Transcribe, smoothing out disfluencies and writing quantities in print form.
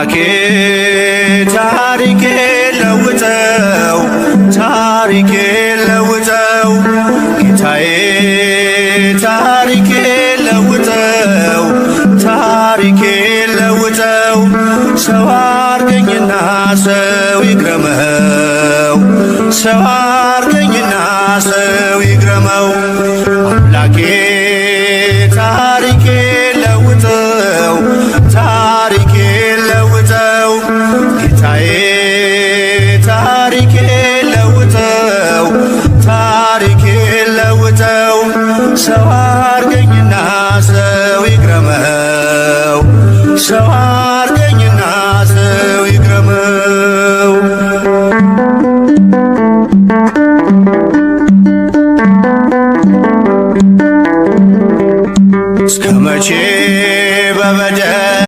አምላኬ ታሪኬ ለውጠው ታሪኬ ለውጠው ጌታዬ ታሪኬ ለውጠው ታሪኬ ለውጠው ሰው አርገኝና ሰው ይግረመው ሰው አርገኝና ሰው ይግረመው አምላኬ ታሪኬ ለውጠው ታሪኬ ለውጠው ጌታዬ ታሪኬ ለውጠው ታሪኬ ለውጠው ሰው አርገኝና ሰው ይግረመው ሰው